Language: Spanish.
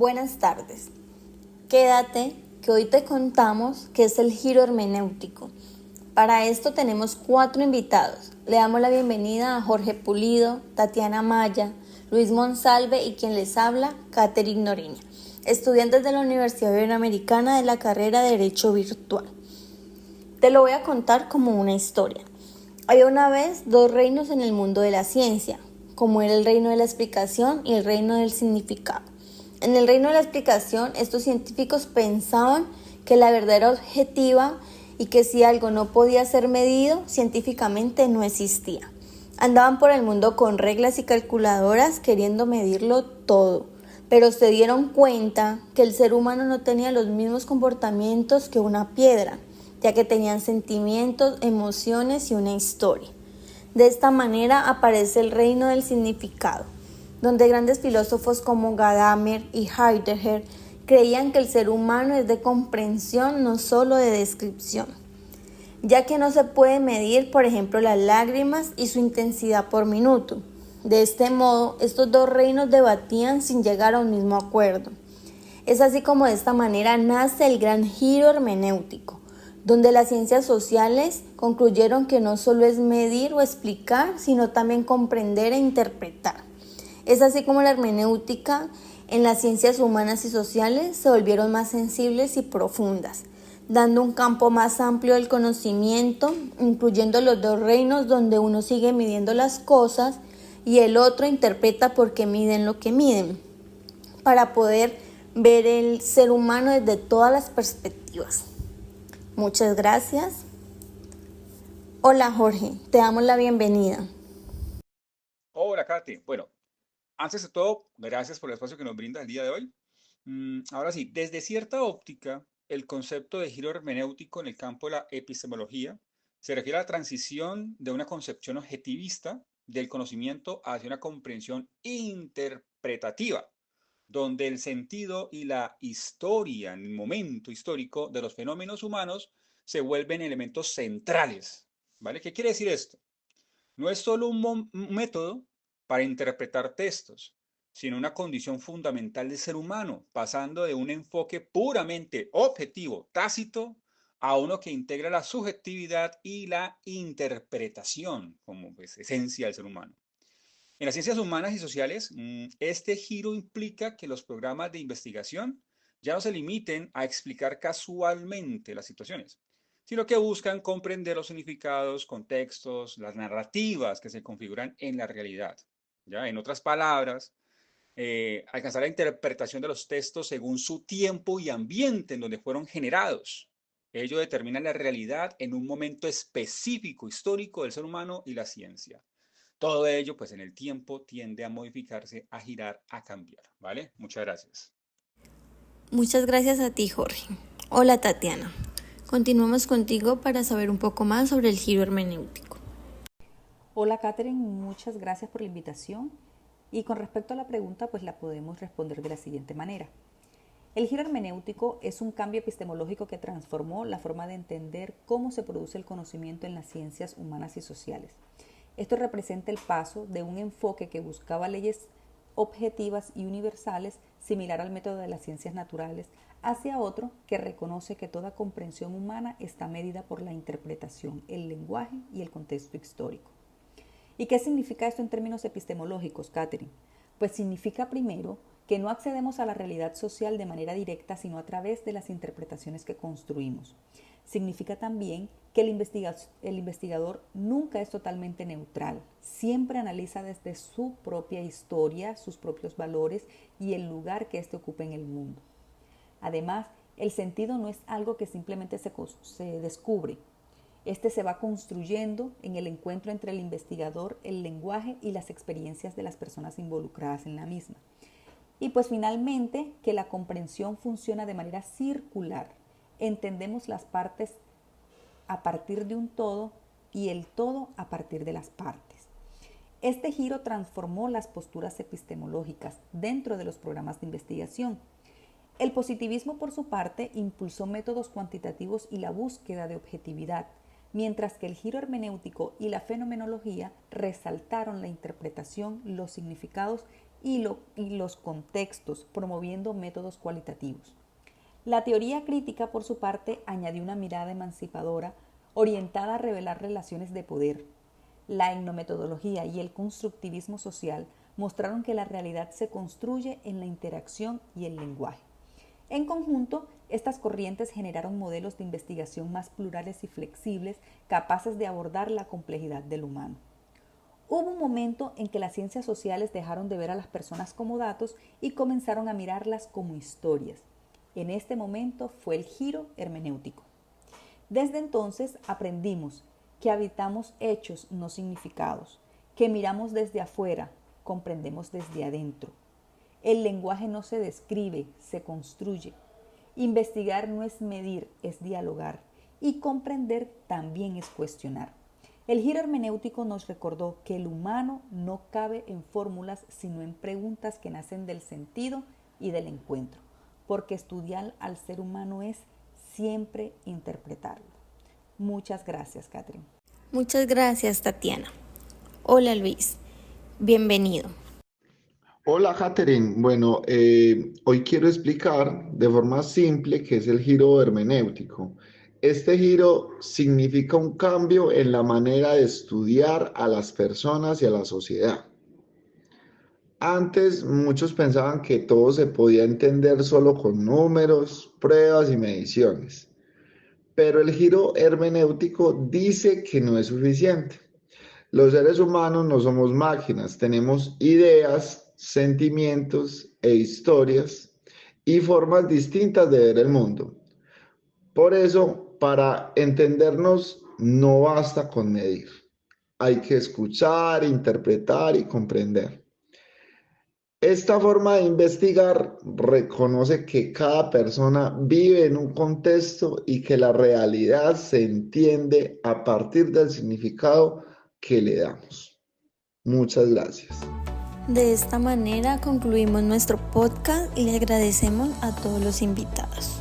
Buenas tardes. Quédate que hoy te contamos qué es el giro hermenéutico. Para esto tenemos 4 invitados. Le damos la bienvenida a Jorge Pulido, Tatiana Maya, Luis Monsalve y quien les habla, Catherine Noriña, estudiantes de la Universidad Iberoamericana de la carrera de Derecho Virtual. Te lo voy a contar como una historia. Había una vez 2 reinos en el mundo de la ciencia, como era el reino de la explicación y el reino del significado. En el reino de la explicación, estos científicos pensaban que la verdad era objetiva y que si algo no podía ser medido, científicamente no existía. Andaban por el mundo con reglas y calculadoras queriendo medirlo todo, pero se dieron cuenta que el ser humano no tenía los mismos comportamientos que una piedra, ya que tenían sentimientos, emociones y una historia. De esta manera aparece el reino del significado, donde grandes filósofos como Gadamer y Heidegger creían que el ser humano es de comprensión, no solo de descripción, ya que no se puede medir, por ejemplo, las lágrimas y su intensidad por minuto. De este modo, estos 2 reinos debatían sin llegar a un mismo acuerdo. Es así como de esta manera nace el gran giro hermenéutico, donde las ciencias sociales concluyeron que no solo es medir o explicar, sino también comprender e interpretar. Es así como la hermenéutica en las ciencias humanas y sociales se volvieron más sensibles y profundas, dando un campo más amplio del conocimiento, incluyendo los 2 reinos donde uno sigue midiendo las cosas y el otro interpreta por qué miden lo que miden, para poder ver el ser humano desde todas las perspectivas. Muchas gracias. Hola Jorge, te damos la bienvenida. Hola, Katy. Bueno, antes de todo, gracias por el espacio que nos brinda el día de hoy. Ahora sí, desde cierta óptica, el concepto de giro hermenéutico en el campo de la epistemología se refiere a la transición de una concepción objetivista del conocimiento hacia una comprensión interpretativa, donde el sentido y la historia, en el momento histórico de los fenómenos humanos, se vuelven elementos centrales. ¿Vale? ¿Qué quiere decir esto? No es solo un método para interpretar textos, sino una condición fundamental del ser humano, pasando de un enfoque puramente objetivo, tácito, a uno que integra la subjetividad y la interpretación como pues, esencia del ser humano. En las ciencias humanas y sociales, este giro implica que los programas de investigación ya no se limiten a explicar casualmente las situaciones, sino que buscan comprender los significados, contextos, las narrativas que se configuran en la realidad. ¿Ya? En otras palabras, alcanzar la interpretación de los textos según su tiempo y ambiente en donde fueron generados. Ello determina la realidad en un momento específico histórico del ser humano y la ciencia. Todo ello, pues en el tiempo tiende a modificarse, a girar, a cambiar, ¿vale? Muchas gracias. Muchas gracias a ti Jorge. Hola Tatiana. Continuamos contigo para saber un poco más sobre el giro hermenéutico. Hola Catherine, muchas gracias por la invitación. Y con respecto a la pregunta, pues la podemos responder de la siguiente manera. El giro hermenéutico es un cambio epistemológico que transformó la forma de entender cómo se produce el conocimiento en las ciencias humanas y sociales. Esto representa el paso de un enfoque que buscaba leyes objetivas y universales, similar al método de las ciencias naturales, hacia otro que reconoce que toda comprensión humana está medida por la interpretación, el lenguaje y el contexto histórico. ¿Y qué significa esto en términos epistemológicos, Catherine? Pues significa primero que no accedemos a la realidad social de manera directa, sino a través de las interpretaciones que construimos. Significa también que el investigador nunca es totalmente neutral, siempre analiza desde su propia historia, sus propios valores y el lugar que éste ocupa en el mundo. Además, el sentido no es algo que simplemente se descubre. Este se va construyendo en el encuentro entre el investigador, el lenguaje y las experiencias de las personas involucradas en la misma. Y pues finalmente que la comprensión funciona de manera circular. Entendemos las partes a partir de un todo y el todo a partir de las partes. Este giro transformó las posturas epistemológicas dentro de los programas de investigación. El positivismo, por su parte, impulsó métodos cuantitativos y la búsqueda de objetividad, mientras que el giro hermenéutico y la fenomenología resaltaron la interpretación, los significados y los contextos, promoviendo métodos cualitativos. La teoría crítica, por su parte, añadió una mirada emancipadora orientada a revelar relaciones de poder. La etnometodología y el constructivismo social mostraron que la realidad se construye en la interacción y el lenguaje. En conjunto, estas corrientes generaron modelos de investigación más plurales y flexibles, capaces de abordar la complejidad del humano. Hubo un momento en que las ciencias sociales dejaron de ver a las personas como datos y comenzaron a mirarlas como historias. En este momento fue el giro hermenéutico. Desde entonces aprendimos que habitamos hechos, no significados, que miramos desde afuera, comprendemos desde adentro. El lenguaje no se describe, se construye. Investigar no es medir, es dialogar. Y comprender también es cuestionar. El giro hermenéutico nos recordó que el humano no cabe en fórmulas, sino en preguntas que nacen del sentido y del encuentro, porque estudiar al ser humano es siempre interpretarlo. Muchas gracias, Catherine. Muchas gracias, Tatiana. Hola, Luis. Bienvenido. Hola, Catherine. Bueno, hoy quiero explicar de forma simple qué es el giro hermenéutico. Este giro significa un cambio en la manera de estudiar a las personas y a la sociedad. Antes, muchos pensaban que todo se podía entender solo con números, pruebas y mediciones. Pero el giro hermenéutico dice que no es suficiente. Los seres humanos no somos máquinas, tenemos ideas, sentimientos e historias y formas distintas de ver el mundo. Por eso, para entendernos, no basta con medir. Hay que escuchar, interpretar y comprender. Esta forma de investigar reconoce que cada persona vive en un contexto y que la realidad se entiende a partir del significado que le damos. Muchas gracias. De esta manera concluimos nuestro podcast y le agradecemos a todos los invitados.